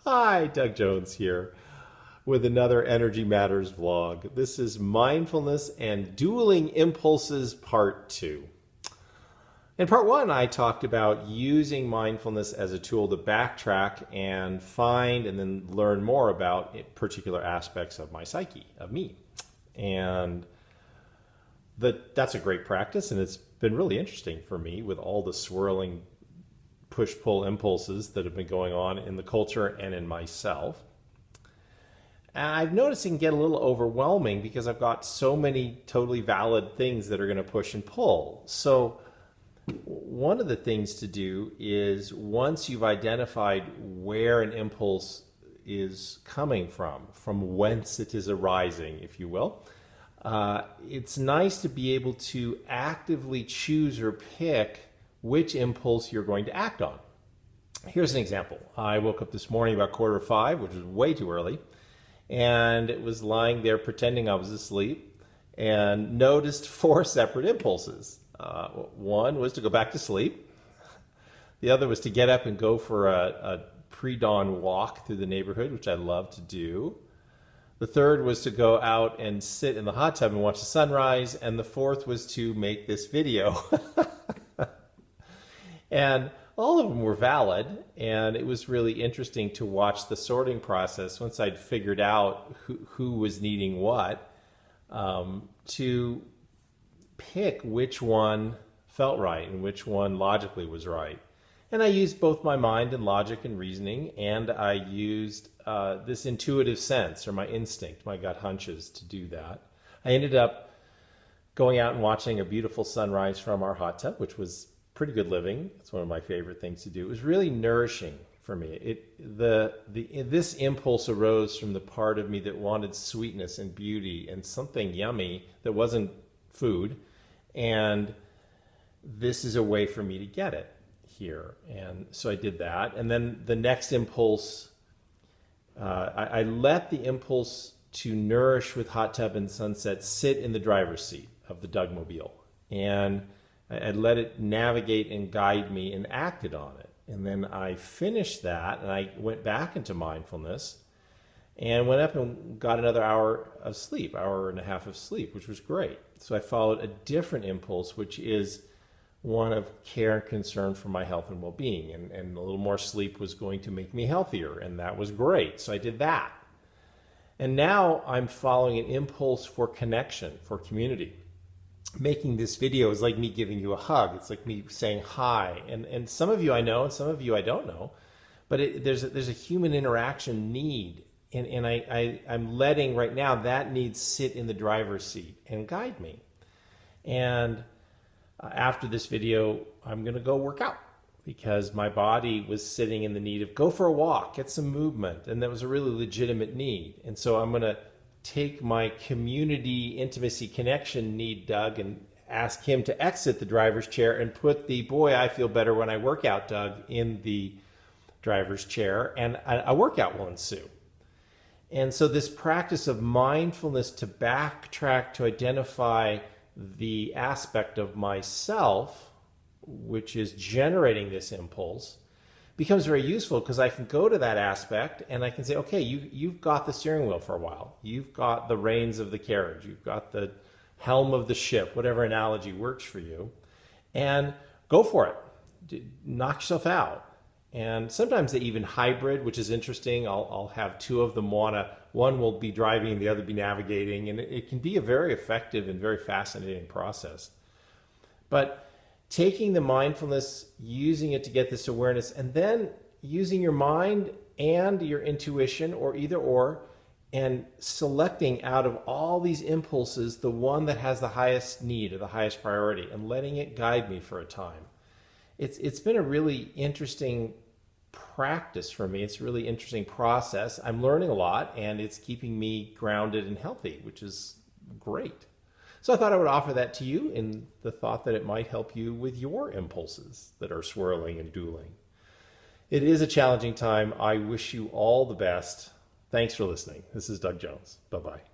Hi, Doug Jones here with another Energy Matters vlog. This is Mindfulness and Dueling Impulses Part 2. In Part 1, I talked about using mindfulness as a tool to backtrack and find and then learn more about particular aspects of my psyche, of me. And that's a great practice, and it's been really interesting for me with all the swirling push-pull impulses that have been going on in the culture and in myself. And I've noticed it can get a little overwhelming because I've got so many totally valid things that are going to push and pull. So one of the things to do is, once you've identified where an impulse is coming from whence it is arising, if you will, it's nice to be able to actively choose or pick which impulse you're going to act on. Here's an example. I woke up this morning about 4:45, which was way too early, and it was lying there pretending I was asleep and noticed 4 separate impulses. One was to go back to sleep. The other was to get up and go for a pre-dawn walk through the neighborhood, which I love to do. The third was to go out and sit in the hot tub and watch the sunrise. And the fourth was to make this video. And all of them were valid, and it was really interesting to watch the sorting process once I'd figured out who was needing what, to pick which one felt right and which one logically was right. And I used both my mind and logic and reasoning, and I used this intuitive sense, or my instinct, my gut hunches, to do that. I ended up going out and watching a beautiful sunrise from our hot tub, which was pretty good living. It's one of my favorite things to do. It was really nourishing for me. This impulse arose from the part of me that wanted sweetness and beauty and something yummy that wasn't food. And this is a way for me to get it here. And so I did that. And then the next impulse, I let the impulse to nourish with hot tub and sunset sit in the driver's seat of the Dougmobile. And I let it navigate and guide me and acted on it. And then I finished that, and I went back into mindfulness and went up and got another hour of sleep, hour and a half of sleep, which was great. So I followed a different impulse, which is one of care and concern for my health and well-being. And a little more sleep was going to make me healthier, and that was great. So I did that. And now I'm following an impulse for connection, for community. Making this video is like me giving you a hug. It's like me saying hi. And some of you I know, and some of you I don't know. But there's a human interaction need. And I'm letting right now that need sit in the driver's seat and guide me. And after this video, I'm going to go work out, because my body was sitting in the need of go for a walk, get some movement. And that was a really legitimate need. And so I'm going to take my community intimacy connection need, Doug, and ask him to exit the driver's chair and put the boy I feel better when I work out, Doug, in the driver's chair, and a workout will ensue. And so this practice of mindfulness to backtrack, to identify the aspect of myself which is generating this impulse, becomes very useful, because I can go to that aspect and I can say, okay, you've got the steering wheel for a while. You've got the reins of the carriage. You've got the helm of the ship, whatever analogy works for you, and go for it. Knock yourself out. And sometimes they even hybrid, which is interesting. I'll have 2 of them. One will be driving and the other be navigating, and it can be a very effective and very fascinating process. But taking the mindfulness, using it to get this awareness, and then using your mind and your intuition, or either or, and selecting out of all these impulses the one that has the highest need or the highest priority, and letting it guide me for a time. It's been a really interesting practice for me. It's a really interesting process. I'm learning a lot, and it's keeping me grounded and healthy, which is great. So I thought I would offer that to you, in the thought that it might help you with your impulses that are swirling and dueling. It is a challenging time. I wish you all the best. Thanks for listening. This is Doug Jones. Bye-bye.